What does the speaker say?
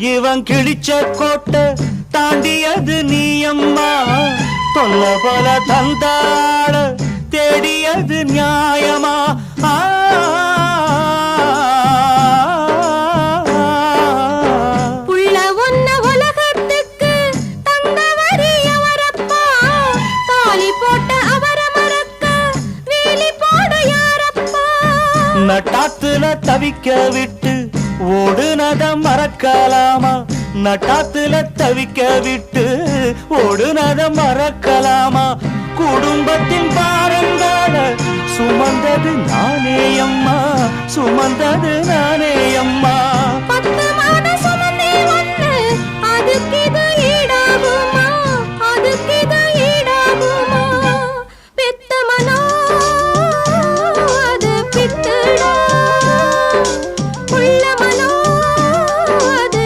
இவன் கிழிச்ச கோட்டை தாண்டியது நீயம்மா, தொல்ல போல தந்தாள தேடியது நியாயமா? புள்ள ஒன்ன உலகத்துக்கு தந்தவரி அவரப்பா, தாலி போட்ட அவர மறக்க வேலி போட யாரப்பா? நட்டாத்துல தவிக்க விட்டு ஓடுனத மறக்கலாமா? நட்டாத்துல தவிக்க விட்டு ஓடுனத மறக்கலாமா? குடும்பத்தின் பாரங்கால சுமந்தது நானே அம்மா, சுமந்தது நானே அம்மா.